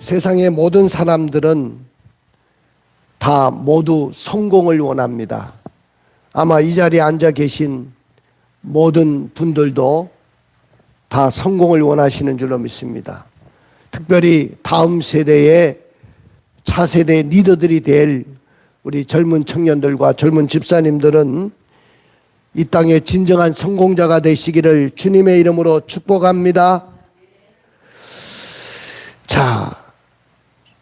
세상의 모든 사람들은 다 모두 성공을 원합니다. 아마 이 자리에 앉아 계신 모든 분들도 다 성공을 원하시는 줄로 믿습니다. 특별히 다음 세대의 차세대 리더들이 될 우리 젊은 청년들과 젊은 집사님들은 이 땅의 진정한 성공자가 되시기를 주님의 이름으로 축복합니다. 자,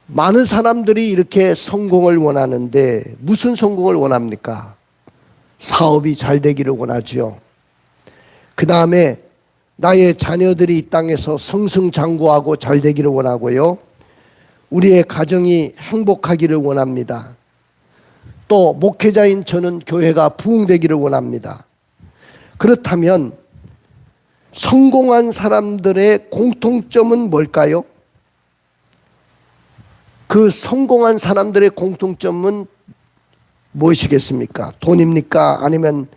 많은 사람들이 이렇게 성공을 원하는데 무슨 성공을 원합니까? 사업이 잘 되기를 원하죠. 그 다음에 나의 자녀들이 이 땅에서 승승장구하고 잘 되기를 원하고요. 우리의 가정이 행복하기를 원합니다. 또 목회자인 저는 교회가 부흥되기를 원합니다. 그렇다면 성공한 사람들의 공통점은 뭘까요? 그 성공한 사람들의 공통점은 무엇이겠습니까? 돈입니까? 아니면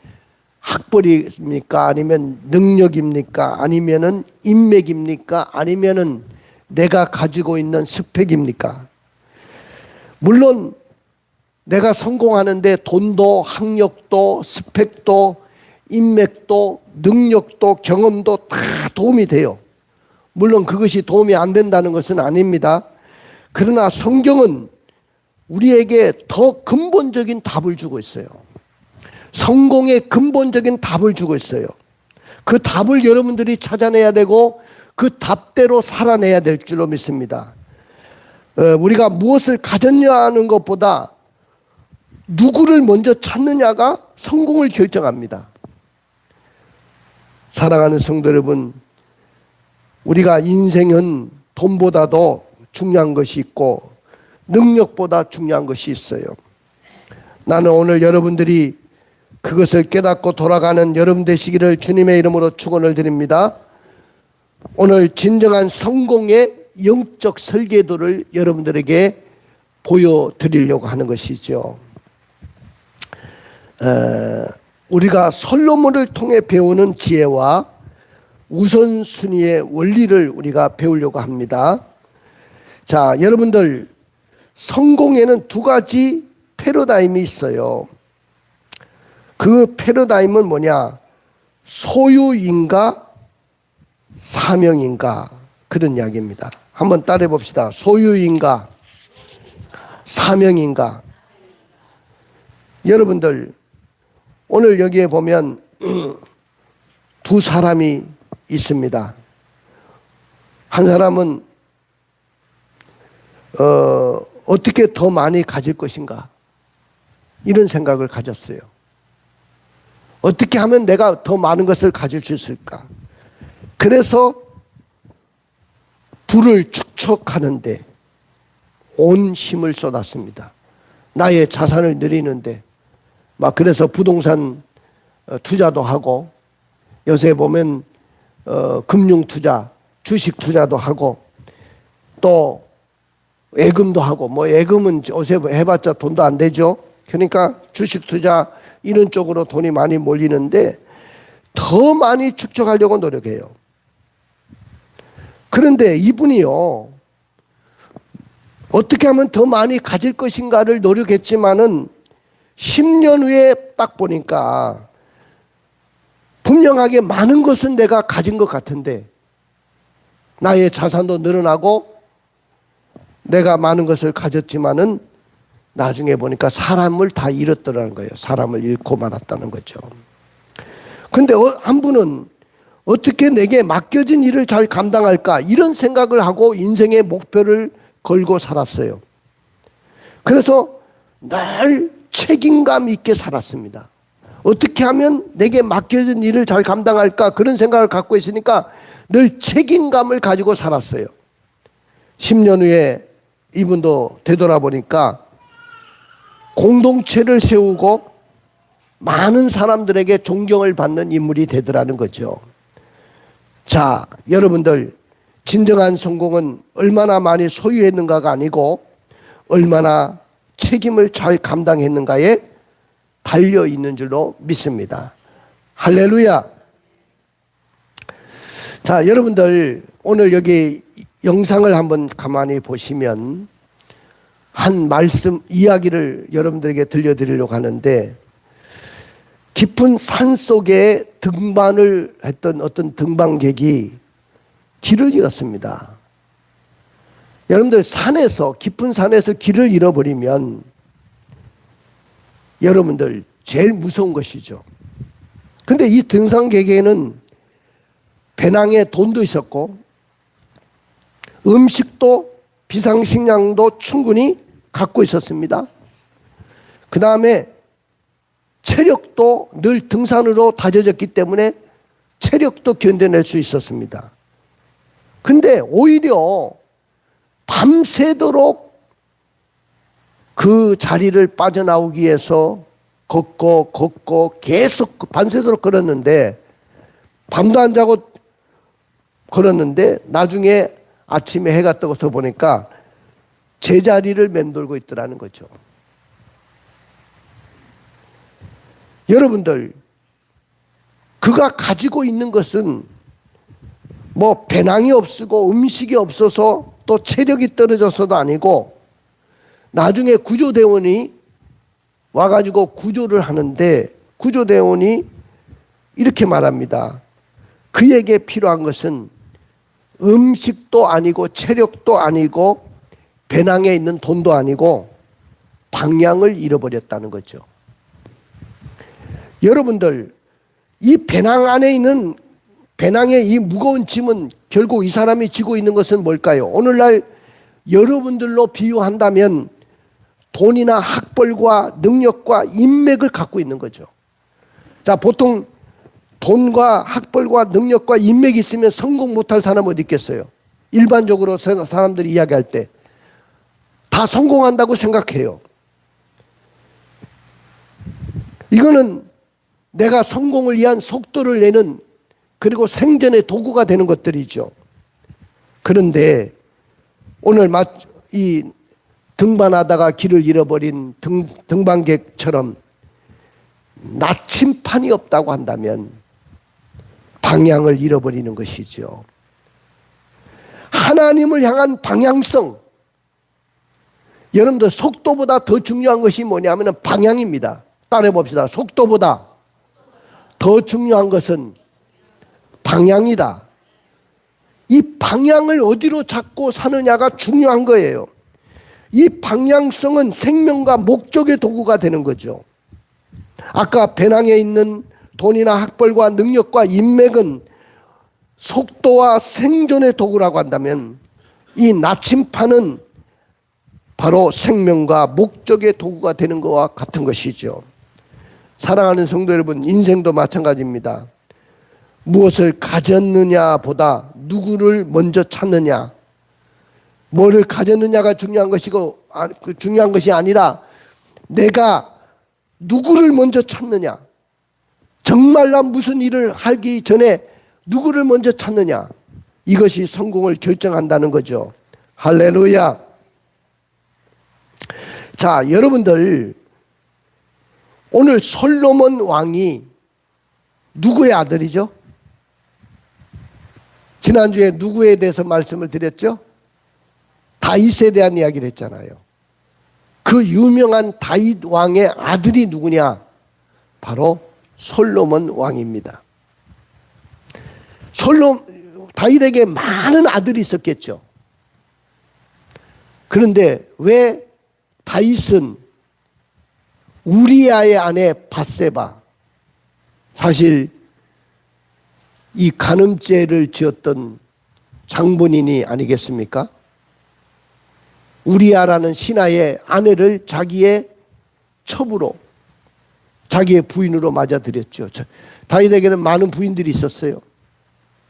학벌입니까? 아니면 능력입니까? 아니면은 인맥입니까? 아니면은 내가 가지고 있는 스펙입니까? 물론 내가 성공하는데 돈도 학력도 스펙도 인맥도 능력도 경험도 다 도움이 돼요. 물론 그것이 도움이 안 된다는 것은 아닙니다. 그러나 성경은 우리에게 더 근본적인 답을 주고 있어요. 성공의 근본적인 답을 주고 있어요. 그 답을 여러분들이 찾아내야 되고 그 답대로 살아내야 될 줄로 믿습니다. 우리가 무엇을 가졌냐 하는 것보다 누구를 먼저 찾느냐가 성공을 결정합니다. 사랑하는 성도 여러분, 우리가 인생은 돈보다도 중요한 것이 있고 능력보다 중요한 것이 있어요. 나는 오늘 여러분들이 그것을 깨닫고 돌아가는 여러분 되시기를 주님의 이름으로 축원을 드립니다. 오늘 진정한 성공의 영적 설계도를 여러분들에게 보여드리려고 하는 것이죠. 우리가 솔로몬을 통해 배우는 지혜와 우선순위의 원리를 우리가 배우려고 합니다. 자, 여러분들 성공에는 두 가지 패러다임이 있어요. 그 패러다임은 뭐냐? 소유인가 사명인가, 그런 이야기입니다. 한번 따라해 봅시다. 소유인가 사명인가. 여러분들 오늘 여기에 보면 두 사람이 있습니다. 한 사람은 어떻게 더 많이 가질 것인가, 이런 생각을 가졌어요. 어떻게 하면 내가 더 많은 것을 가질 수 있을까? 그래서 부를 축적하는데 온 힘을 쏟았습니다. 나의 자산을 늘리는데 막 그래서 부동산 투자도 하고, 요새 보면 금융 투자, 주식 투자도 하고, 또 예금도 하고, 뭐 예금은 요새 해봤자 돈도 안 되죠. 그러니까 주식 투자 이런 쪽으로 돈이 많이 몰리는데 더 많이 축적하려고 노력해요. 그런데 이분이요, 어떻게 하면 더 많이 가질 것인가를 노력했지만은 10년 후에 딱 보니까 분명하게 많은 것은 내가 가진 것 같은데, 나의 자산도 늘어나고 내가 많은 것을 가졌지만은 나중에 보니까 사람을 다 잃었더라는 거예요. 사람을 잃고 말았다는 거죠. 근데 한 분은 어떻게 내게 맡겨진 일을 잘 감당할까, 이런 생각을 하고 인생의 목표를 걸고 살았어요. 그래서 늘 책임감 있게 살았습니다. 어떻게 하면 내게 맡겨진 일을 잘 감당할까, 그런 생각을 갖고 있으니까 늘 책임감을 가지고 살았어요. 10년 후에 이분도 되돌아보니까 공동체를 세우고 많은 사람들에게 존경을 받는 인물이 되더라는 거죠. 자, 여러분들, 진정한 성공은 얼마나 많이 소유했는가가 아니고 얼마나 책임을 잘 감당했는가에 달려 있는 줄로 믿습니다. 할렐루야. 자, 여러분들 오늘 여기 영상을 한번 가만히 보시면 한 말씀 이야기를 여러분들에게 들려드리려고 하는데, 깊은 산 속에 등반을 했던 어떤 등반객이 길을 잃었습니다. 여러분들, 산에서, 깊은 산에서 길을 잃어버리면 여러분들 제일 무서운 것이죠. 근데 이 등산객에게는 배낭에 돈도 있었고 음식도 비상식량도 충분히 갖고 있었습니다. 그 다음에 체력도 늘 등산으로 다져졌기 때문에 체력도 견뎌낼 수 있었습니다. 근데 오히려 밤새도록 그 자리를 빠져나오기 위해서 걷고 계속 밤새도록 걸었는데, 밤도 안 자고 걸었는데 나중에 아침에 해가 떠서 보니까 제자리를 맴돌고 있더라는 거죠. 여러분들, 그가 가지고 있는 것은 뭐 배낭이 없고 음식이 없어서 또 체력이 떨어져서도 아니고, 나중에 구조대원이 와가지고 구조를 하는데 구조대원이 이렇게 말합니다. 그에게 필요한 것은 음식도 아니고 체력도 아니고 배낭에 있는 돈도 아니고 방향을 잃어버렸다는 거죠. 여러분들, 이 배낭 안에 있는, 배낭의 이 무거운 짐은 결국 이 사람이 지고 있는 것은 뭘까요? 오늘날 여러분들로 비유한다면 돈이나 학벌과 능력과 인맥을 갖고 있는 거죠. 자, 보통 돈과 학벌과 능력과 인맥이 있으면 성공 못할 사람 어디 있겠어요? 일반적으로 사람들이 이야기할 때 다 성공한다고 생각해요. 이거는 내가 성공을 위한 속도를 내는, 그리고 생존의 도구가 되는 것들이죠. 그런데 오늘 이 등반하다가 길을 잃어버린 등반객처럼 나침판이 없다고 한다면 방향을 잃어버리는 것이죠. 하나님을 향한 방향성. 여러분들, 속도보다 더 중요한 것이 뭐냐면 방향입니다. 따라해 봅시다. 속도보다 더 중요한 것은 방향이다. 이 방향을 어디로 잡고 사느냐가 중요한 거예요. 이 방향성은 생명과 목적의 도구가 되는 거죠. 아까 배낭에 있는 돈이나 학벌과 능력과 인맥은 속도와 생존의 도구라고 한다면, 이 나침판은 바로 생명과 목적의 도구가 되는 것과 같은 것이죠. 사랑하는 성도 여러분, 인생도 마찬가지입니다. 무엇을 가졌느냐 보다 누구를 먼저 찾느냐, 뭐를 가졌느냐가 중요한 것이고, 중요한 것이 아니라 내가 누구를 먼저 찾느냐, 정말 난 무슨 일을 하기 전에 누구를 먼저 찾느냐, 이것이 성공을 결정한다는 거죠. 할렐루야. 자, 여러분들, 오늘 솔로몬 왕이 누구의 아들이죠? 지난주에 누구에 대해서 말씀을 드렸죠? 다윗에 대한 이야기를 했잖아요. 그 유명한 다윗 왕의 아들이 누구냐? 바로 솔로몬 왕입니다. 다윗에게 많은 아들이 있었겠죠. 그런데 왜 다윗은 우리아의 아내 밧세바, 사실 이 간음죄를 지었던 장본인이 아니겠습니까? 우리아라는 신하의 아내를 자기의 첩으로, 자기의 부인으로 맞아들였죠. 다윗에게는 많은 부인들이 있었어요.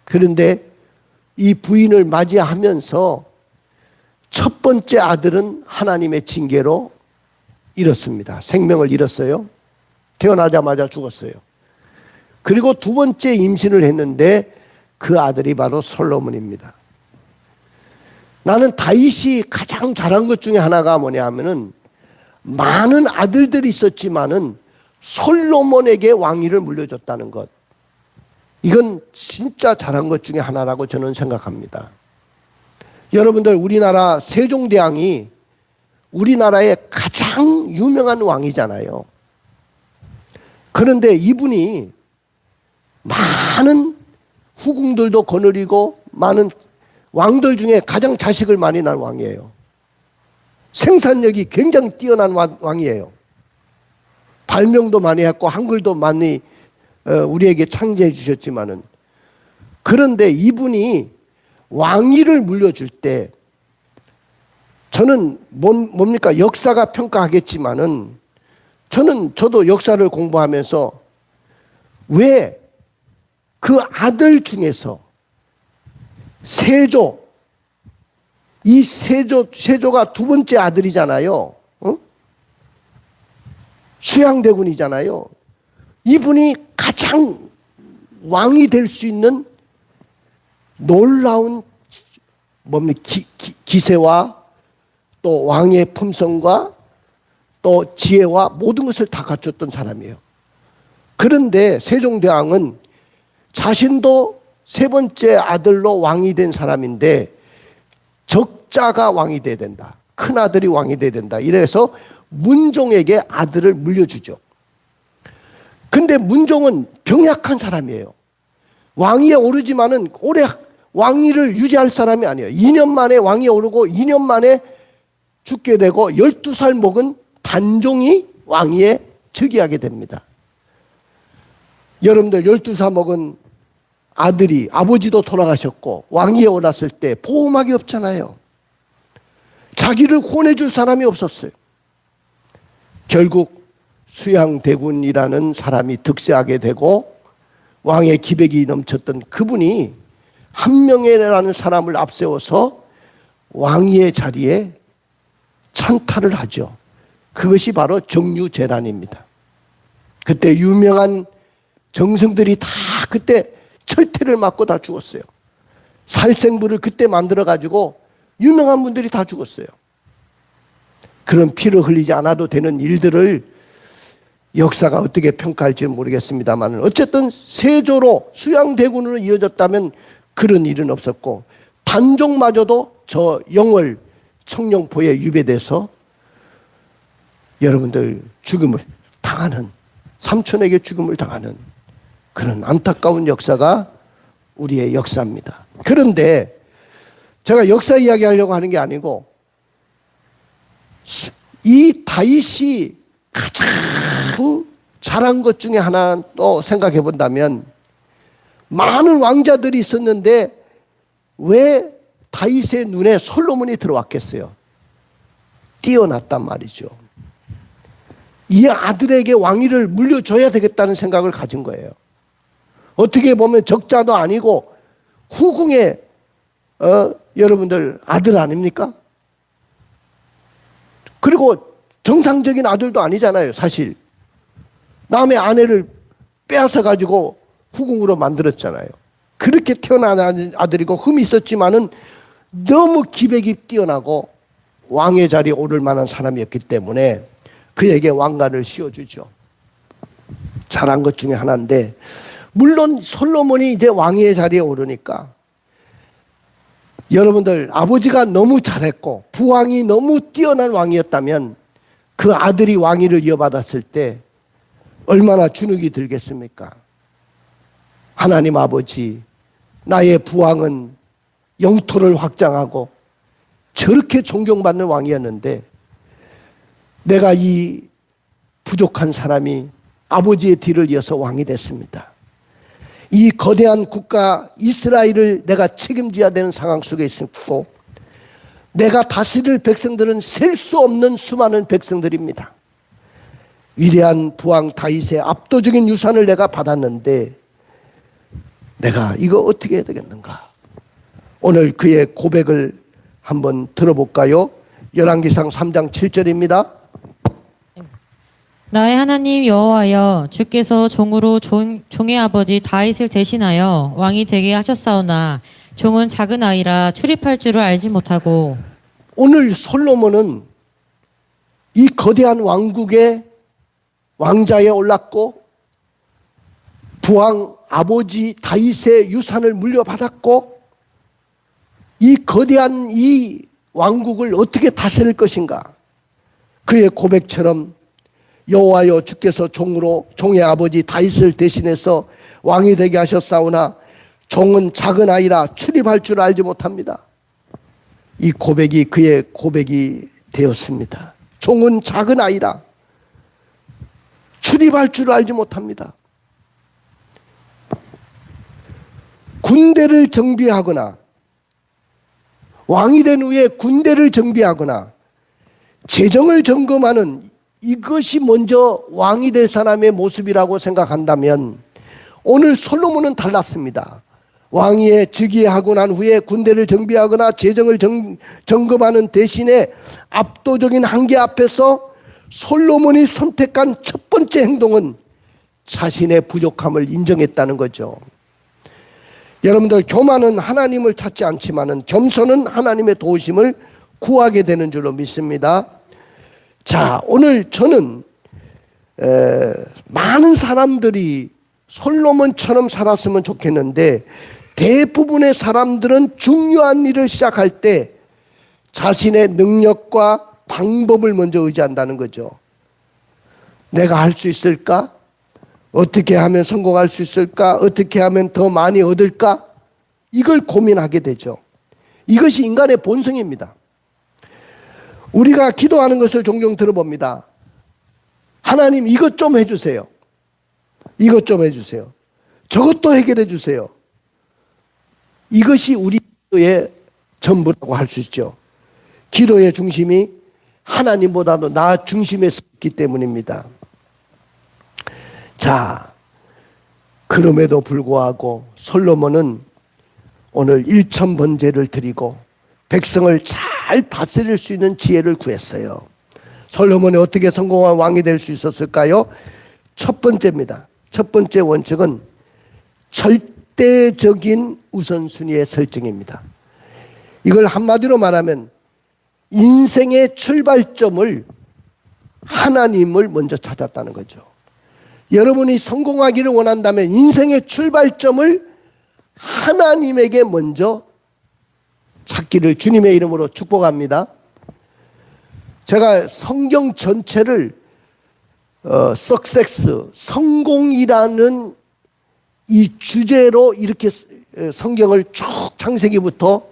그런데 이 부인을 맞이하면서 첫 번째 아들은 하나님의 징계로 잃었습니다. 생명을 잃었어요. 태어나자마자 죽었어요. 그리고 두 번째 임신을 했는데 그 아들이 바로 솔로몬입니다. 나는 다윗이 가장 잘한 것 중에 하나가 뭐냐 하면은, 많은 아들들이 있었지만은 솔로몬에게 왕위를 물려줬다는 것. 이건 진짜 잘한 것 중에 하나라고 저는 생각합니다. 여러분들 우리나라 세종대왕이 우리나라의 가장 유명한 왕이잖아요. 그런데 이분이 많은 후궁들도 거느리고 많은 왕들 중에 가장 자식을 많이 낳은 왕이에요. 생산력이 굉장히 뛰어난 왕이에요. 발명도 많이 했고 한글도 많이 우리에게 창제해 주셨지만은, 그런데 이분이 왕위를 물려줄 때 저는 뭡니까? 역사가 평가하겠지만은 저도 역사를 공부하면서 왜 그 아들 중에서 세조, 이 세조가 두 번째 아들이잖아요. 수양대군이잖아요. 이분이 가장 왕이 될 수 있는 놀라운 기세와 또 왕의 품성과 또 지혜와 모든 것을 다 갖췄던 사람이에요. 그런데 세종대왕은 자신도 세 번째 아들로 왕이 된 사람인데 적자가 왕이 돼야 된다. 큰 아들이 왕이 돼야 된다. 이래서 문종에게 아들을 물려주죠. 근데 문종은 병약한 사람이에요. 왕위에 오르지만은 오래 왕위를 유지할 사람이 아니에요. 2년 만에 왕위에 오르고 2년 만에 죽게 되고 12살 먹은 단종이 왕위에 즉위하게 됩니다. 여러분들 12살 먹은 아들이 아버지도 돌아가셨고 왕위에 올랐을 때 보호막이 없잖아요. 자기를 혼내줄 사람이 없었어요. 결국 수양대군이라는 사람이 득세하게 되고 왕의 기백이 넘쳤던 그분이 한명회라는 사람을 앞세워서 왕위의 자리에 찬탈을 하죠. 그것이 바로 정유재란입니다. 그때 유명한 정승들이 다 그때 철퇴를 맞고 다 죽었어요. 살생부를 그때 만들어가지고 유명한 분들이 다 죽었어요. 그런 피를 흘리지 않아도 되는 일들을 역사가 어떻게 평가할지는 모르겠습니다만 어쨌든 세조로 수양대군으로 이어졌다면 그런 일은 없었고, 단종마저도 저 영월 청룡포에 유배돼서 여러분들 죽음을 당하는, 삼촌에게 죽음을 당하는 그런 안타까운 역사가 우리의 역사입니다. 그런데 제가 역사 이야기하려고 하는 게 아니고 이 다윗이 가장 잘한 것 중에 하나 또 생각해 본다면, 많은 왕자들이 있었는데 왜 다윗의 눈에 솔로몬이 들어왔겠어요? 뛰어났단 말이죠. 이 아들에게 왕위를 물려줘야 되겠다는 생각을 가진 거예요. 어떻게 보면 적자도 아니고 후궁의 여러분들 아들 아닙니까? 그리고 정상적인 아들도 아니잖아요, 사실. 남의 아내를 빼앗아 가지고 후궁으로 만들었잖아요. 그렇게 태어난 아들이고 흠이 있었지만은 너무 기백이 뛰어나고 왕의 자리에 오를 만한 사람이었기 때문에 그에게 왕관을 씌워주죠. 잘한 것 중에 하나인데, 물론 솔로몬이 이제 왕의 자리에 오르니까 여러분들 아버지가 너무 잘했고 부왕이 너무 뛰어난 왕이었다면 그 아들이 왕위를 이어받았을 때 얼마나 주눅이 들겠습니까? 하나님 아버지, 나의 부왕은 영토를 확장하고 저렇게 존경받는 왕이었는데 내가 이 부족한 사람이 아버지의 뒤를 이어서 왕이 됐습니다. 이 거대한 국가 이스라엘을 내가 책임져야 되는 상황 속에 있었고, 내가 다스릴 백성들은 셀 수 없는 수많은 백성들입니다. 위대한 부왕 다윗의 압도적인 유산을 내가 받았는데 내가 이거 어떻게 해야 되겠는가? 오늘 그의 고백을 한번 들어볼까요? 열왕기상 3장 7절입니다. 나의 하나님 여호와여, 주께서 종으로 종의 아버지 다윗을 대신하여 왕이 되게 하셨사오나 종은 작은 아이라 출입할 줄을 알지 못하고. 오늘 솔로몬은 이 거대한 왕국의 왕자에 올랐고 부왕 아버지 다윗의 유산을 물려받았고 이 거대한 이 왕국을 어떻게 다스릴 것인가? 그의 고백처럼 여호와여 주께서 종의 아버지 다윗을 대신해서 왕이 되게 하셨사오나 종은 작은 아이라 출입할 줄 알지 못합니다. 이 고백이 그의 고백이 되었습니다. 종은 작은 아이라 출입할 줄 알지 못합니다. 군대를 정비하거나 왕이 된 후에 군대를 정비하거나 재정을 점검하는 이것이 먼저 왕이 될 사람의 모습이라고 생각한다면 오늘 솔로몬은 달랐습니다. 왕위에 즉위하고 난 후에 군대를 정비하거나 재정을 점검하는 대신에 압도적인 한계 앞에서 솔로몬이 선택한 첫 번째 행동은 자신의 부족함을 인정했다는 거죠. 여러분들, 교만은 하나님을 찾지 않지만은 겸손은 하나님의 도우심을 구하게 되는 줄로 믿습니다. 자, 오늘 저는 많은 사람들이 솔로몬처럼 살았으면 좋겠는데 대부분의 사람들은 중요한 일을 시작할 때 자신의 능력과 방법을 먼저 의지한다는 거죠. 내가 할 수 있을까? 어떻게 하면 성공할 수 있을까? 어떻게 하면 더 많이 얻을까? 이걸 고민하게 되죠. 이것이 인간의 본성입니다. 우리가 기도하는 것을 종종 들어봅니다. 하나님, 이것 좀 해주세요. 이것 좀 해주세요. 저것도 해결해 주세요. 이것이 우리 기도의 전부라고 할 수 있죠. 기도의 중심이 하나님보다도 나 중심에 섰기 때문입니다. 자, 그럼에도 불구하고 솔로몬은 오늘 1000번제를 드리고 백성을 잘 다스릴 수 있는 지혜를 구했어요. 솔로몬이 어떻게 성공한 왕이 될 수 있었을까요? 첫 번째입니다. 첫 번째 원칙은 절대적인 우선순위의 설정입니다. 이걸 한마디로 말하면 인생의 출발점을 하나님을 먼저 찾았다는 거죠. 여러분이 성공하기를 원한다면 인생의 출발점을 하나님에게 먼저 찾기를 주님의 이름으로 축복합니다. 제가 성경 전체를 석세스, 성공이라는 이 주제로 이렇게 성경을 쭉 창세기부터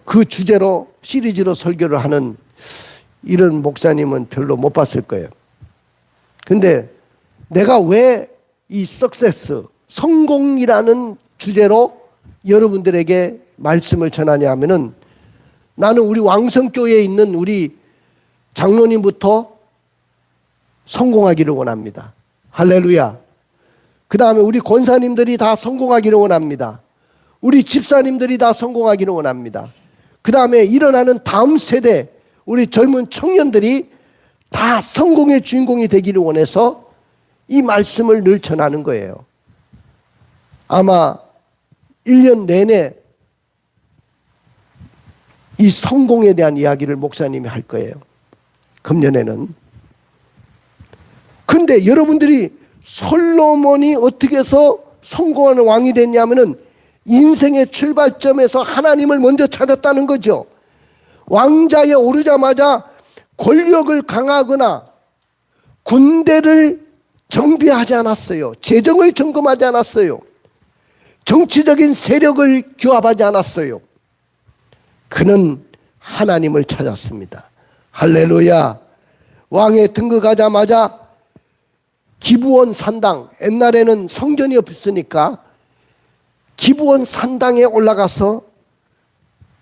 그 주제로 시리즈로 설교를 하는 이런 목사님은 별로 못 봤을 거예요. 근데 내가 왜 이 석세스, 성공이라는 주제로 여러분들에게 말씀을 전하냐 하면은 나는 우리 왕성교회에 있는 우리 장로님부터 성공하기를 원합니다. 할렐루야. 그 다음에 우리 권사님들이 다 성공하기를 원합니다. 우리 집사님들이 다 성공하기를 원합니다. 그 다음에 일어나는 다음 세대 우리 젊은 청년들이 다 성공의 주인공이 되기를 원해서 이 말씀을 늘 전하는 거예요. 아마 1년 내내 이 성공에 대한 이야기를 목사님이 할 거예요. 금년에는. 근데 여러분들이 솔로몬이 어떻게 해서 성공하는 왕이 됐냐면은 인생의 출발점에서 하나님을 먼저 찾았다는 거죠. 왕자에 오르자마자 권력을 강화하거나 군대를 정비하지 않았어요. 재정을 점검하지 않았어요. 정치적인 세력을 규합하지 않았어요. 그는 하나님을 찾았습니다. 할렐루야. 왕에 등극하자마자 기브온 산당, 옛날에는 성전이 없으니까 기브온 산당에 올라가서,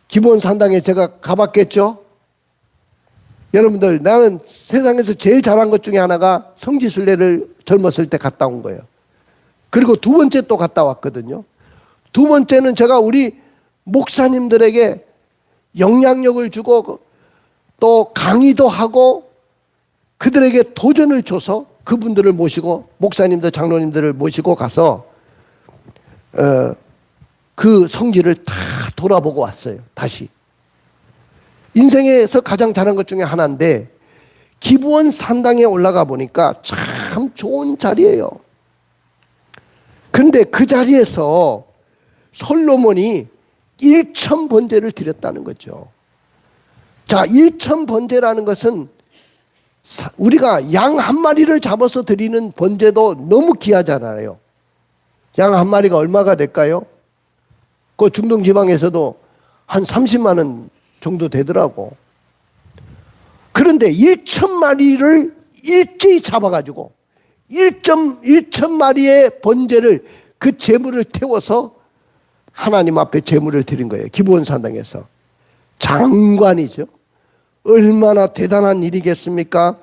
기브온 산당에 제가 가봤겠죠? 여러분들, 나는 세상에서 제일 잘한 것 중에 하나가 성지순례를 젊었을 때 갔다 온 거예요. 그리고 두 번째 또 갔다 왔거든요. 두 번째는 제가 우리 목사님들에게 영향력을 주고 또 강의도 하고 그들에게 도전을 줘서 그분들을 모시고 목사님들, 장로님들을 모시고 가서 그 성지를 다 돌아보고 왔어요. 다시. 인생에서 가장 잘한 것 중에 하나인데 기브온 산당에 올라가 보니까 참 좋은 자리예요. 그런데 그 자리에서 솔로몬이 일천 번제를 드렸다는 거죠. 자, 일천 번제라는 것은 우리가 양 한 마리를 잡아서 드리는 번제도 너무 귀하잖아요. 양 한 마리가 얼마가 될까요? 그 중동 지방에서도 한 30만 원 정도 되더라고. 그런데 1천 마리를 일제히 잡아가지고 1천 마리의 번제를 그 제물을 태워서 하나님 앞에 제물을 드린 거예요. 기브온 산당에서. 장관이죠. 얼마나 대단한 일이겠습니까?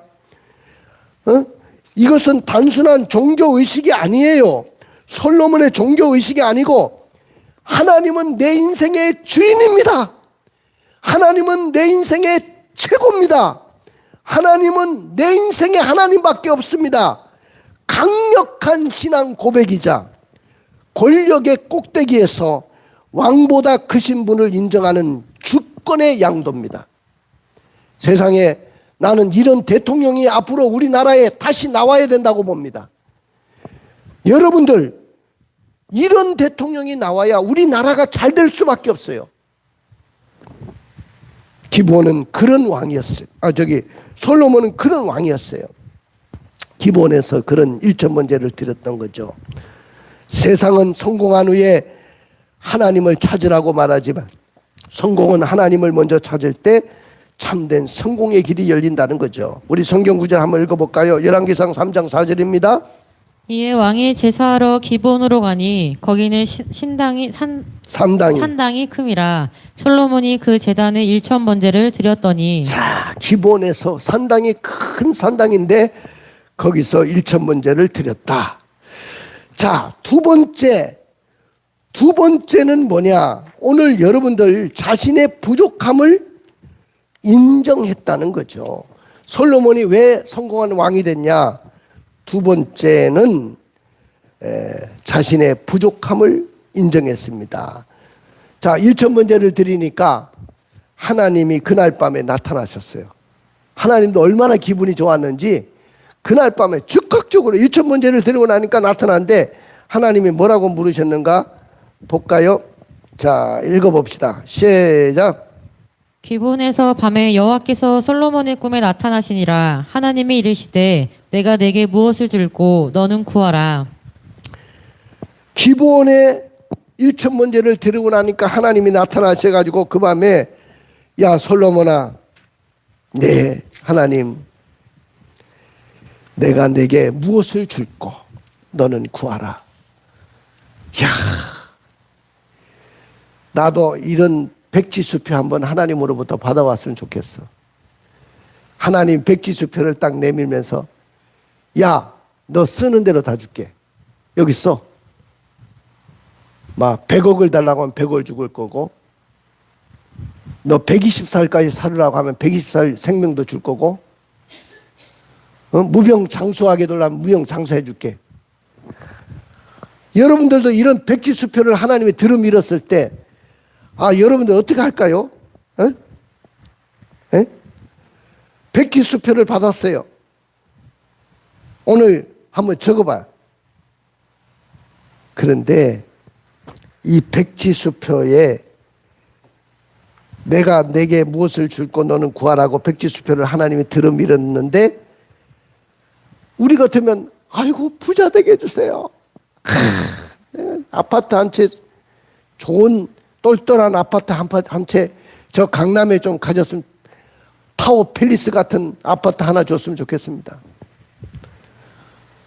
이것은 단순한 종교의식이 아니에요. 솔로몬의 종교의식이 아니고 하나님은 내 인생의 주인입니다. 하나님은 내 인생의 최고입니다. 하나님은 내 인생의 하나님밖에 없습니다. 강력한 신앙 고백이자 권력의 꼭대기에서 왕보다 크신 분을 인정하는 주권의 양도입니다. 세상에 나는 이런 대통령이 앞으로 우리나라에 다시 나와야 된다고 봅니다. 여러분들, 이런 대통령이 나와야 우리나라가 잘 될 수밖에 없어요. 기브온은 그런 왕이었어요. 솔로몬은 그런 왕이었어요. 기브온에서 그런 일천번제를 드렸던 거죠. 세상은 성공한 후에 하나님을 찾으라고 말하지만 성공은 하나님을 먼저 찾을 때 참된 성공의 길이 열린다는 거죠. 우리 성경 구절 한번 읽어볼까요? 열왕기상 3장 4절입니다. 이에 왕이 제사하러 기브온으로 가니 거기는 산당이 큼이라. 솔로몬이 그 제단에 일천 번제를 드렸더니. 자, 기브온에서 산당이 큰 산당인데 거기서 일천 번제를 드렸다. 자, 두 번째는 뭐냐? 오늘 여러분들 자신의 부족함을 인정했다는 거죠. 솔로몬이 왜 성공한 왕이 됐냐? 두 번째는 자신의 부족함을 인정했습니다. 자, 일천 번제를 드리니까 하나님이 그날 밤에 나타나셨어요. 하나님도 얼마나 기분이 좋았는지 그날 밤에 즉각적으로 일천 번제를 드리고 나니까 나타났는데 하나님이 뭐라고 물으셨는가? 볼까요? 자, 읽어봅시다. 시작. 기브온에서 밤에 여호와께서 솔로몬의 꿈에 나타나시니라. 하나님이 이르시되 내가 내게 무엇을 줄고 너는 구하라. 기브온에 일천 번제를 드리고 나니까 하나님이 나타나셔가지고 그 밤에 야 솔로몬아, 네 하나님, 내가 내게 무엇을 줄고 너는 구하라. 야, 나도 이런 백지수표 한번 하나님으로부터 받아왔으면 좋겠어. 하나님 백지수표를 딱 내밀면서 야, 너 쓰는 대로 다 줄게. 여기 써. 막 100억을 달라고 하면 100억을 죽을 거고, 너 120살까지 살으라고 하면 120살 생명도 줄 거고, 무병장수하게 되려면 무병장수해 줄게. 여러분들도 이런 백지수표를 하나님이 들어밀었을 때 여러분들 어떻게 할까요? 백지수표를 받았어요. 오늘 한번 적어봐요. 그런데 이 백지수표에 내가 내게 무엇을 줄고 너는 구하라고 백지수표를 하나님이 들어밀었는데 우리 같으면 아이고 부자 되게 해주세요. 아파트 한 채, 좋은 똘똘한 아파트 한 채 저 강남에 좀 가졌으면 타워 팰리스 같은 아파트 하나 줬으면 좋겠습니다.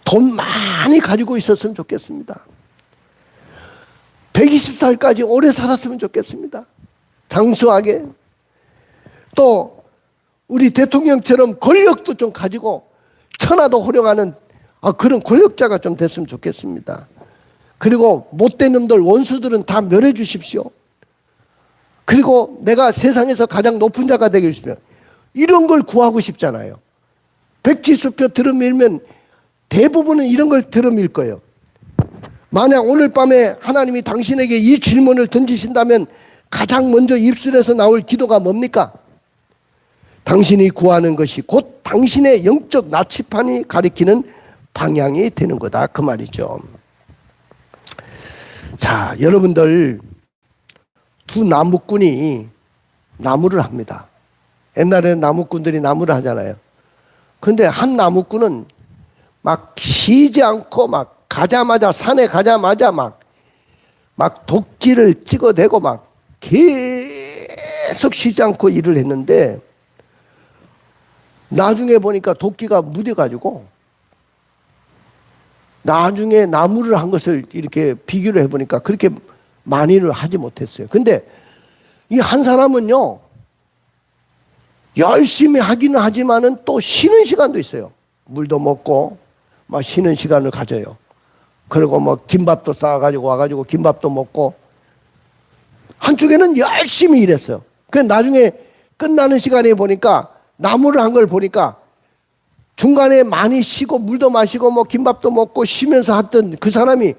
돈 많이 가지고 있었으면 좋겠습니다. 120살까지 오래 살았으면 좋겠습니다. 장수하게. 또 우리 대통령처럼 권력도 좀 가지고 천하도 호령하는 그런 권력자가 좀 됐으면 좋겠습니다. 그리고 못된 놈들, 원수들은 다 멸해 주십시오. 그리고 내가 세상에서 가장 높은 자가 되게 해주시면 이런 걸 구하고 싶잖아요. 백지수표 들어밀면 대부분은 이런 걸 들어밀 거예요. 만약 오늘 밤에 하나님이 당신에게 이 질문을 던지신다면 가장 먼저 입술에서 나올 기도가 뭡니까? 당신이 구하는 것이 곧 당신의 영적 나치판이 가리키는 방향이 되는 거다, 그 말이죠. 자, 여러분들 두 나무꾼이 나무를 합니다. 옛날에는 나무꾼들이 나무를 하잖아요. 근데 한 나무꾼은 막 쉬지 않고 막 가자마자 산에 가자마자 막 도끼를 찍어대고 막 계속 쉬지 않고 일을 했는데 나중에 보니까 도끼가 묻어가지고 나중에 나무를 한 것을 이렇게 비교를 해보니까 그렇게 많이를 하지 못했어요. 근데 이 한 사람은요 열심히 하기는 하지만은 또 쉬는 시간도 있어요. 물도 먹고 막 쉬는 시간을 가져요. 그리고 뭐 김밥도 싸가지고 와가지고 김밥도 먹고 한쪽에는 열심히 일했어요. 그래서 나중에 끝나는 시간에 보니까 나무를 한 걸 보니까 중간에 많이 쉬고 물도 마시고 뭐 김밥도 먹고 쉬면서 했던 그 사람이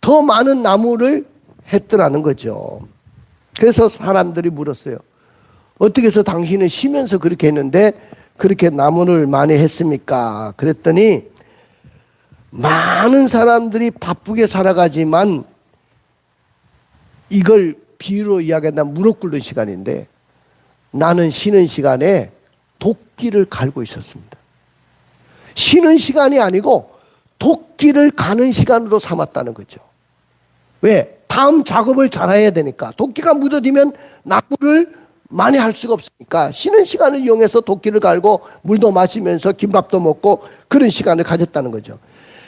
더 많은 나무를 했더라는 거죠. 그래서 사람들이 물었어요. 어떻게 해서 당신은 쉬면서 그렇게 했는데 그렇게 나무를 많이 했습니까? 그랬더니 많은 사람들이 바쁘게 살아가지만 이걸 비유로 이야기한다면 무릎 꿇는 시간인데 나는 쉬는 시간에 도끼를 갈고 있었습니다. 쉬는 시간이 아니고 도끼를 가는 시간으로 삼았다는 거죠. 왜? 다음 작업을 잘해야 되니까. 도끼가 묻어지면 나무를 많이 할 수가 없으니까 쉬는 시간을 이용해서 도끼를 갈고 물도 마시면서 김밥도 먹고 그런 시간을 가졌다는 거죠.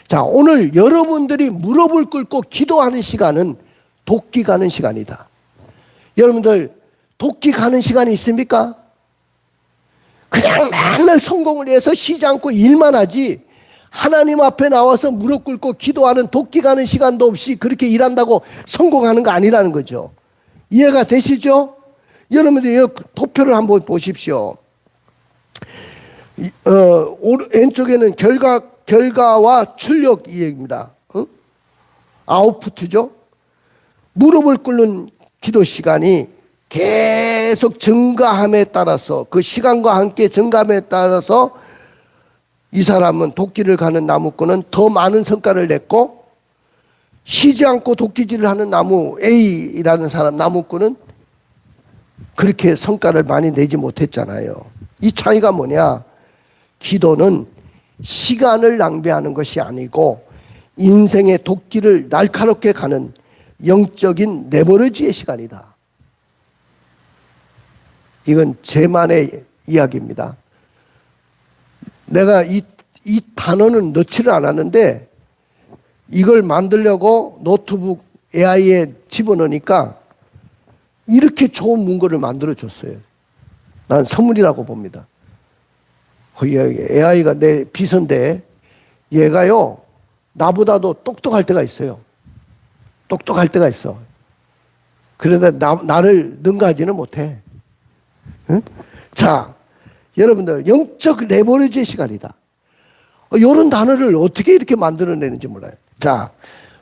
자, 오늘 여러분들이 무릎을 꿇고 기도하는 시간은 도끼 가는 시간이다. 여러분들 도끼 가는 시간이 있습니까? 그냥 맨날 성공을 위해서 쉬지 않고 일만 하지 하나님 앞에 나와서 무릎 꿇고 기도하는 도끼 가는 시간도 없이 그렇게 일한다고 성공하는 거 아니라는 거죠. 이해가 되시죠? 여러분들 이 도표를 한번 보십시오. 왼쪽에는 결과와 출력 이 얘기입니다. 아웃풋이죠. 무릎을 꿇는 기도 시간이 계속 증가함에 따라서 그 시간과 함께 증가함에 따라서 이 사람은 도끼를 가는 나무꾼은 더 많은 성과를 냈고 쉬지 않고 도끼질을 하는 나무 A라는 사람 나무꾼은 그렇게 성과를 많이 내지 못했잖아요. 이 차이가 뭐냐? 기도는 시간을 낭비하는 것이 아니고 인생의 도끼를 날카롭게 가는 영적인 네버러지의 시간이다. 이건 제만의 이야기입니다. 내가 이 단어는 넣지를 않았는데 이걸 만들려고 노트북 AI에 집어넣으니까 이렇게 좋은 문구를 만들어줬어요. 난 선물이라고 봅니다. AI가 내 비서인데 얘가요 나보다도 똑똑할 때가 있어요. 똑똑할 때가 있어. 그러나 나를 능가하지는 못해. 응? 자, 여러분들 영적 레버리지의 시간이다. 이런 단어를 어떻게 이렇게 만들어내는지 몰라요. 자,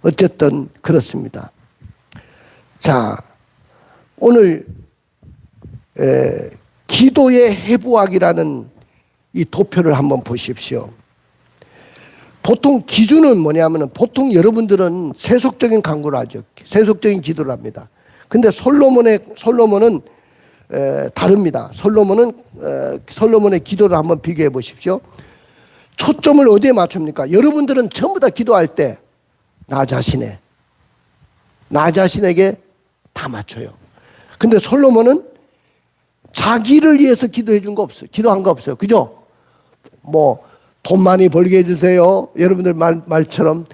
어쨌든 그렇습니다. 자, 오늘 기도의 해부학이라는 이 도표를 한번 보십시오. 보통 기준은 뭐냐면은 보통 여러분들은 세속적인 간구를 하죠. 세속적인 기도를 합니다. 근데 솔로몬은 다릅니다. 솔로몬의 기도를 한번 비교해 보십시오. 초점을 어디에 맞춥니까? 여러분들은 전부 다 기도할 때 나 자신에게 다 맞춰요. 근데 솔로몬은 자기를 위해서 기도해 준 거 없어요. 기도한 거 없어요. 그죠? 뭐 돈 많이 벌게 해주세요. 여러분들 말처럼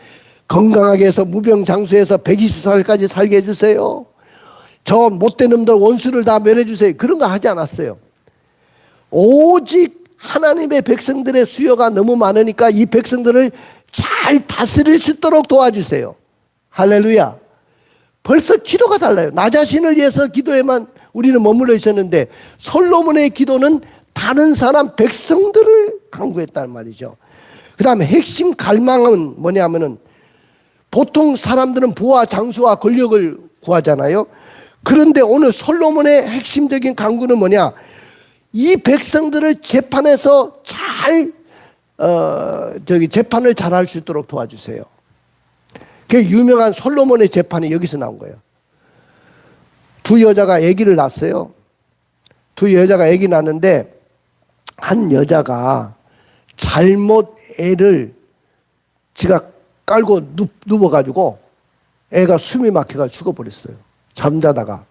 건강하게 해서 무병장수해서 120살까지 살게 해주세요. 저 못된 놈들 원수를 다 면해주세요. 그런 거 하지 않았어요. 오직 하나님의 백성들의 수요가 너무 많으니까 이 백성들을 잘 다스릴 수 있도록 도와주세요. 할렐루야. 벌써 기도가 달라요. 나 자신을 위해서 기도에만 우리는 머물러 있었는데 솔로몬의 기도는 다른 사람 백성들을 간구했단 말이죠. 그 다음에 핵심 갈망은 뭐냐면은 보통 사람들은 부와 장수와 권력을 구하잖아요. 그런데 오늘 솔로몬의 핵심적인 간구는 뭐냐? 이 백성들을 재판에서 재판을 잘할 수 있도록 도와주세요. 그 유명한 솔로몬의 재판이 여기서 나온 거예요. 두 여자가 아기를 낳았어요. 두 여자가 아기 낳았는데 한 여자가 잘못 애를 지가 깔고 누워가지고 애가 숨이 막혀가 죽어버렸어요. 잠자다가.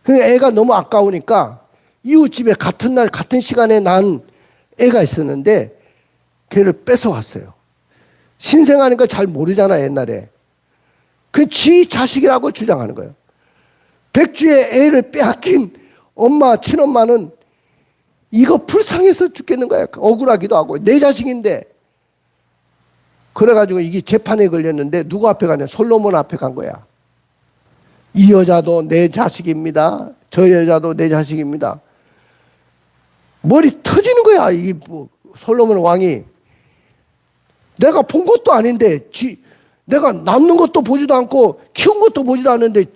그러니까 애가 너무 아까우니까 이웃집에 같은 날 같은 시간에 난 애가 있었는데 걔를 뺏어왔어요. 신생아니까 잘 모르잖아 옛날에. 그 지 자식이라고 주장하는 거예요. 백주의 애를 빼앗긴 엄마 친엄마는 이거 불쌍해서 죽겠는 거야. 억울하기도 하고 내 자식인데. 그래가지고 이게 재판에 걸렸는데 누구 앞에 가냐? 솔로몬 앞에 간 거야. 이 여자도 내 자식입니다. 저 여자도 내 자식입니다. 머리 터지는 거야. 이 솔로몬 왕이. 내가 본 것도 아닌데, 내가 낳는 것도 보지도 않고 키운 것도 보지도 않는데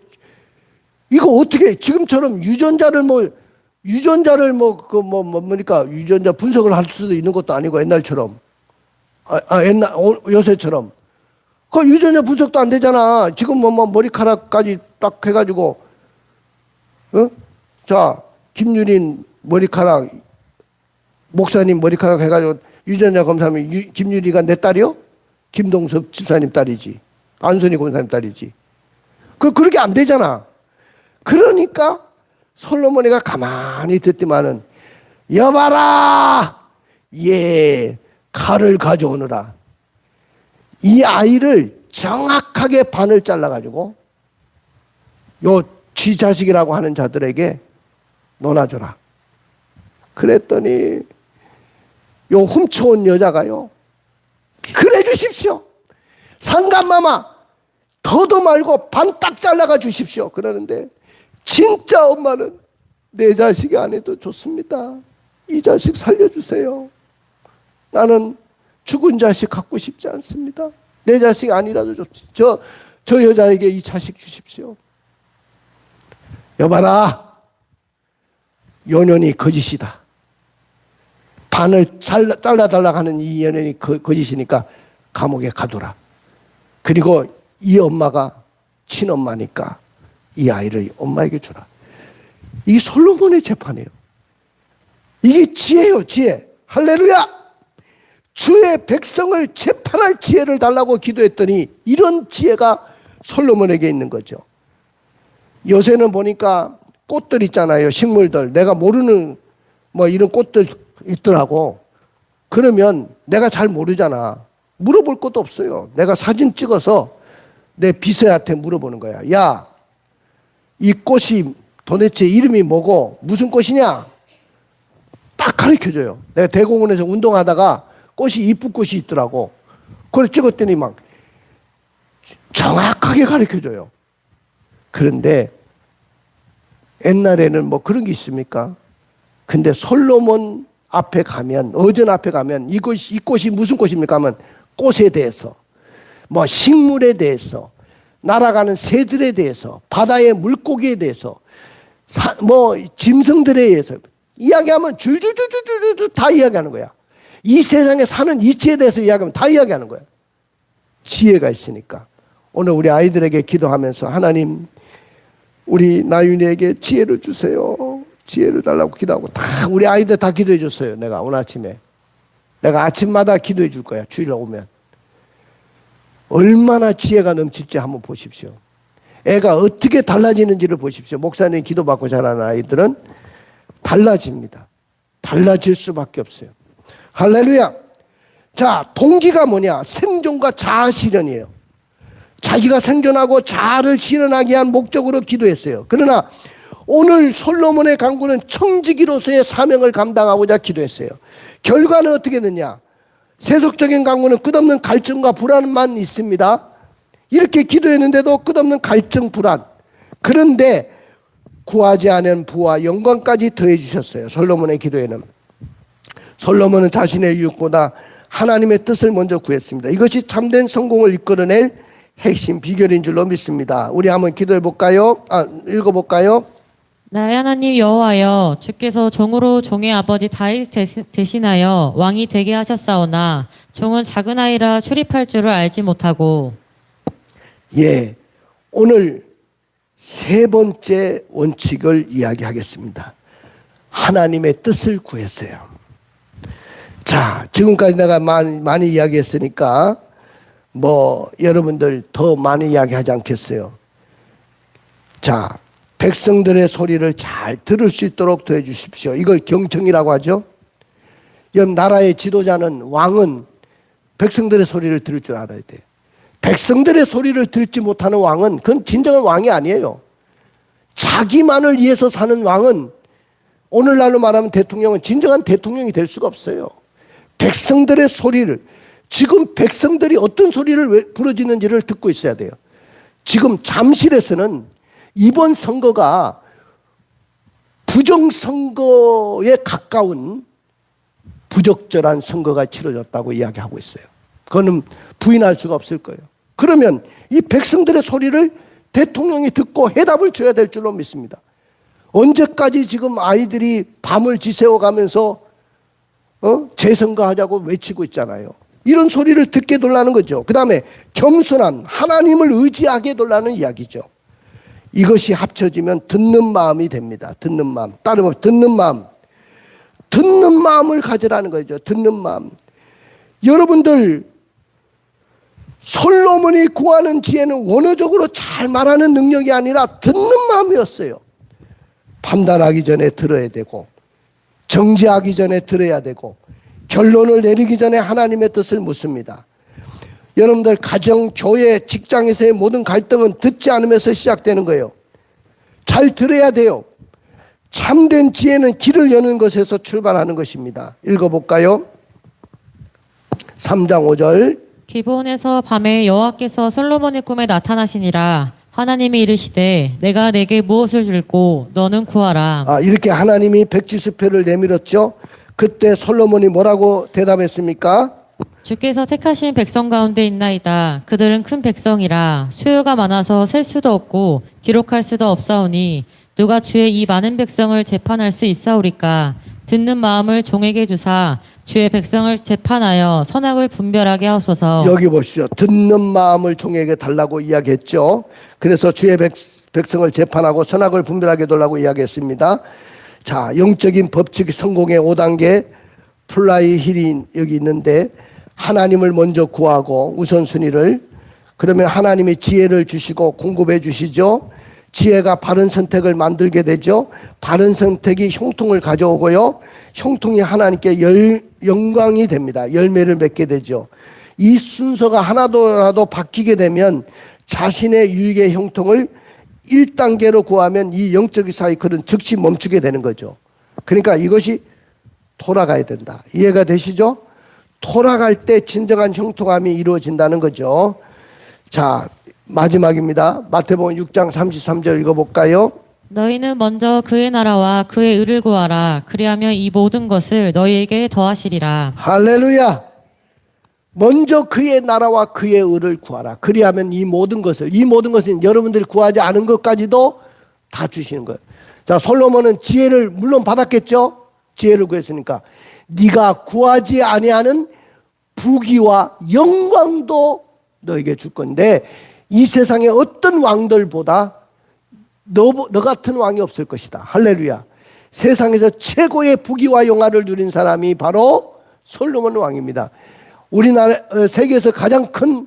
이거 어떻게 지금처럼 유전자 분석을 할 수도 있는 것도 아니고 옛날처럼. 요새처럼. 그 유전자 분석도 안 되잖아. 지금 뭐 머리카락까지 딱 해가지고, 자, 김유린 머리카락, 목사님 머리카락 해가지고 유전자 검사하면 김유리가 내 딸이요? 김동섭 집사님 딸이지. 안선희 권사님 딸이지. 그렇게 안 되잖아. 그러니까 솔로몬이가 가만히 듣더만은 여봐라! 예, 칼을 가져오느라. 이 아이를 정확하게 반을 잘라가지고 요 지 자식이라고 하는 자들에게 논아줘라. 그랬더니 요 훔쳐온 여자가요. 그래 주십시오. 상감마마 더도 말고 반 딱 잘라가 주십시오. 그러는데 진짜 엄마는 내 자식이 안 해도 좋습니다. 이 자식 살려주세요. 나는 죽은 자식 갖고 싶지 않습니다. 내 자식 아니라도 좋습니다. 저 여자에게 이 자식 주십시오. 여봐라. 연연이 거짓이다. 반을 잘라달라고 하는 이 연연이 거짓이니까 감옥에 가둬라. 그리고 이 엄마가 친엄마니까 이 아이를 엄마에게 주라. 이 솔로몬의 재판이에요. 이게 지혜요, 지혜. 할렐루야! 주의 백성을 재판할 지혜를 달라고 기도했더니 이런 지혜가 솔로몬에게 있는 거죠. 요새는 보니까 꽃들 있잖아요. 식물들. 내가 모르는 뭐 이런 꽃들 있더라고. 그러면 내가 잘 모르잖아. 물어볼 것도 없어요. 내가 사진 찍어서 내 비서한테 물어보는 거야. 야, 이 꽃이 도대체 이름이 뭐고 무슨 꽃이냐? 딱 가르쳐줘요. 내가 대공원에서 운동하다가 꽃이 이쁜 꽃이 있더라고. 그걸 찍었더니 막 정확하게 가르쳐줘요. 그런데 옛날에는 뭐 그런 게 있습니까? 근데 솔로몬 앞에 가면, 어전 앞에 가면 이 꽃이 무슨 꽃입니까? 하면 꽃에 대해서, 뭐 식물에 대해서, 날아가는 새들에 대해서, 바다의 물고기에 대해서, 뭐 짐승들에 대해서 이야기하면 줄줄줄줄줄 다 이야기하는 거야. 이 세상에 사는 이치에 대해서 이야기하면 다 이야기하는 거야. 지혜가 있으니까. 오늘 우리 아이들에게 기도하면서 하나님, 우리 나윤이에게 지혜를 주세요. 지혜를 달라고 기도하고 다 우리 아이들 다 기도해 줬어요. 내가 오늘 아침에. 내가 아침마다 기도해 줄 거야. 주일에 오면. 얼마나 지혜가 넘칠지 한번 보십시오. 애가 어떻게 달라지는지를 보십시오. 목사님 기도받고 자라는 아이들은 달라집니다. 달라질 수밖에 없어요. 할렐루야. 자, 동기가 뭐냐? 생존과 자아 실현이에요. 자기가 생존하고 자아를 실현하기 위한 목적으로 기도했어요. 그러나 오늘 솔로몬의 강구는 청지기로서의 사명을 감당하고자 기도했어요. 결과는 어떻게 됐냐? 세속적인 강구는 끝없는 갈증과 불안만 있습니다. 이렇게 기도했는데도 끝없는 갈증, 불안. 그런데 구하지 않은 부와 영광까지 더해 주셨어요. 솔로몬의 기도에는. 솔로몬은 자신의 유익보다 하나님의 뜻을 먼저 구했습니다. 이것이 참된 성공을 이끌어낼 핵심 비결인 줄로 믿습니다. 우리 한번 기도해 볼까요? 읽어볼까요? 나의 하나님 여호와여, 주께서 종으로 종의 아버지 다윗 대신하여 왕이 되게 하셨사오나 종은 작은 아이라 출입할 줄을 알지 못하고. 예, 오늘 세 번째 원칙을 이야기하겠습니다. 하나님의 뜻을 구했어요. 자, 지금까지 내가 많이 이야기했으니까 여러분들 더 많이 이야기하지 않겠어요. 자, 백성들의 소리를 잘 들을 수 있도록 도와주십시오. 주십시오. 이걸 경청이라고 하죠. 나라의 지도자는, 왕은 백성들의 소리를 들을 줄 알아야 돼요. 백성들의 소리를 듣지 못하는 왕은 그건 진정한 왕이 아니에요. 자기만을 위해서 사는 왕은, 오늘날로 말하면 대통령은 진정한 대통령이 될 수가 없어요. 백성들의 소리를, 지금 백성들이 어떤 소리를 부르짖는지를 듣고 있어야 돼요. 지금 잠실에서는 이번 선거가 부정선거에 가까운 부적절한 선거가 치러졌다고 이야기하고 있어요. 그거는 부인할 수가 없을 거예요. 그러면 이 백성들의 소리를 대통령이 듣고 해답을 줘야 될 줄로 믿습니다. 언제까지 지금 아이들이 밤을 지새워가면서 재선거하자고 외치고 있잖아요. 이런 소리를 듣게 돌라는 거죠. 그 다음에 겸손한, 하나님을 의지하게 돌라는 이야기죠. 이것이 합쳐지면 듣는 마음이 됩니다. 듣는 마음. 다름 없이 듣는 마음. 듣는 마음을 가지라는 거죠. 듣는 마음. 여러분들, 솔로몬이 구하는 지혜는 원어적으로 잘 말하는 능력이 아니라 듣는 마음이었어요. 판단하기 전에 들어야 되고, 정죄하기 전에 들어야 되고, 결론을 내리기 전에 하나님의 뜻을 묻습니다. 여러분들, 가정, 교회, 직장에서의 모든 갈등은 듣지 않으면서 시작되는 거예요. 잘 들어야 돼요. 참된 지혜는 길을 여는 것에서 출발하는 것입니다. 읽어볼까요? 3장 5절. 기브온에서 밤에 여호와께서 솔로몬의 꿈에 나타나시니라. 하나님이 이르시되 내가 내게 무엇을 줄고 너는 구하라. 이렇게 하나님이 백지수표를 내밀었죠. 그때 솔로몬이 뭐라고 대답했습니까? 주께서 택하신 백성 가운데 있나이다. 그들은 큰 백성이라 수요가 많아서 셀 수도 없고 기록할 수도 없사오니 누가 주의 이 많은 백성을 재판할 수 있사오리까. 듣는 마음을 종에게 주사 주의 백성을 재판하여 선악을 분별하게 하옵소서. 여기 보시죠. 듣는 마음을 종에게 달라고 이야기했죠. 그래서 주의 백성을 재판하고 선악을 분별하게 달라고 이야기했습니다. 자, 영적인 법칙 성공의 5단계 플라이 힐이 여기 있는데, 하나님을 먼저 구하고 우선순위를, 그러면 하나님이 지혜를 주시고 공급해 주시죠. 지혜가 바른 선택을 만들게 되죠. 바른 선택이 형통을 가져오고요. 형통이 하나님께 영광이 됩니다. 열매를 맺게 되죠. 이 순서가 하나도라도 바뀌게 되면 자신의 유익의 형통을 1단계로 구하면 이 영적인 사이클은 즉시 멈추게 되는 거죠. 그러니까 이것이 돌아가야 된다. 이해가 되시죠? 돌아갈 때 진정한 형통함이 이루어진다는 거죠. 자, 마지막입니다. 마태복음 6장 33절 읽어볼까요? 너희는 먼저 그의 나라와 그의 의를 구하라. 그리하면 이 모든 것을 너희에게 더하시리라. 할렐루야. 먼저 그의 나라와 그의 의를 구하라. 그리하면 이 모든 것은 여러분들이 구하지 않은 것까지도 다 주시는 거예요. 자, 솔로몬은 지혜를 물론 받았겠죠. 지혜를 구했으니까 네가 구하지 아니하는 부귀와 영광도 너에게 줄 건데, 이 세상의 어떤 왕들보다 너 같은 왕이 없을 것이다. 할렐루야. 세상에서 최고의 부귀와 영화를 누린 사람이 바로 솔로몬 왕입니다. 우리나라 세계에서 가장 큰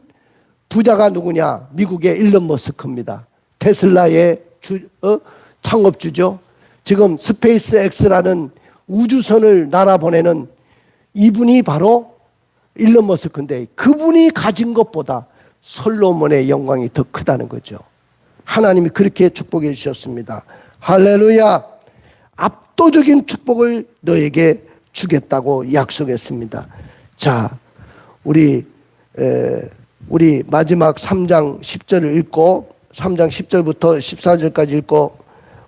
부자가 누구냐? 미국의 일론 머스크입니다. 테슬라의 창업주죠. 지금 스페이스 X라는 우주선을 날아보내는 이분이 바로 일론 머스크인데, 그분이 가진 것보다 솔로몬의 영광이 더 크다는 거죠. 하나님이 그렇게 축복해 주셨습니다. 할렐루야. 압도적인 축복을 너에게 주겠다고 약속했습니다. 자, 우리 마지막 3장 10절을 읽고 3장 10절부터 14절까지 읽고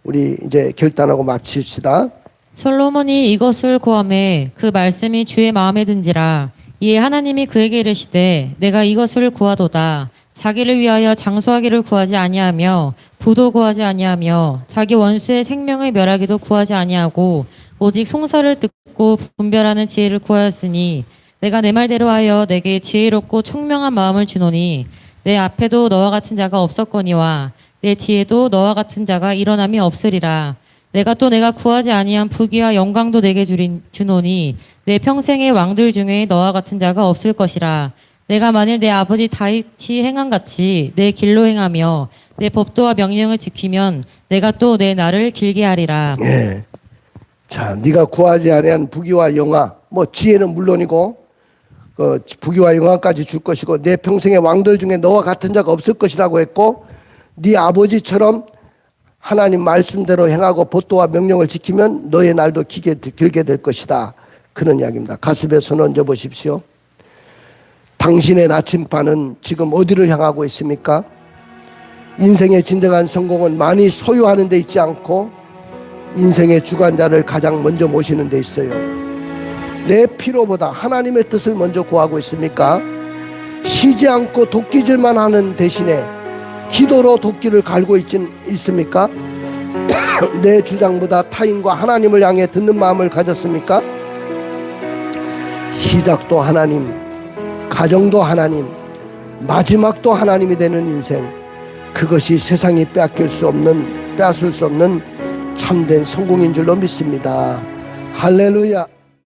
우리 이제 결단하고 마칩시다. 솔로몬이 이것을 구하매 그 말씀이 주의 마음에 든지라. 이에 하나님이 그에게 이르시되 내가 이것을 구하도다. 자기를 위하여 장수하기를 구하지 아니하며 부도 구하지 아니하며 자기 원수의 생명을 멸하기도 구하지 아니하고 오직 송사를 듣고 분별하는 지혜를 구하였으니 내가 내 말대로 하여 내게 지혜롭고 총명한 마음을 주노니 내 앞에도 너와 같은 자가 없었거니와 내 뒤에도 너와 같은 자가 일어남이 없으리라. 내가 또 내가 구하지 아니한 부귀와 영광도 내게 주노니 내 평생의 왕들 중에 너와 같은 자가 없을 것이라. 내가 만일 내 아버지 다윗이 행한 같이 내 길로 행하며 내 법도와 명령을 지키면 내가 또 내 날을 길게 하리라. 예. 자, 네가 구하지 아니한 부귀와 영화, 뭐 지혜는 물론이고 부귀와 영화까지 줄 것이고 내 평생의 왕들 중에 너와 같은 자가 없을 것이라고 했고 네 아버지처럼 하나님 말씀대로 행하고 법도와 명령을 지키면 너의 날도 길게 될 것이다. 그런 이야기입니다. 가슴에 손 얹어 보십시오. 당신의 나침반은 지금 어디를 향하고 있습니까? 인생의 진정한 성공은 많이 소유하는 데 있지 않고 인생의 주관자를 가장 먼저 모시는 데 있어요. 내 필요보다 하나님의 뜻을 먼저 구하고 있습니까? 쉬지 않고 도끼질만 하는 대신에 기도로 도끼를 갈고 있습니까? 내 주장보다 타인과 하나님을 향해 듣는 마음을 가졌습니까? 시작도 하나님, 가정도 하나님, 마지막도 하나님이 되는 인생, 그것이 세상이 빼앗을 수 없는 참된 성공인 줄로 믿습니다. 할렐루야.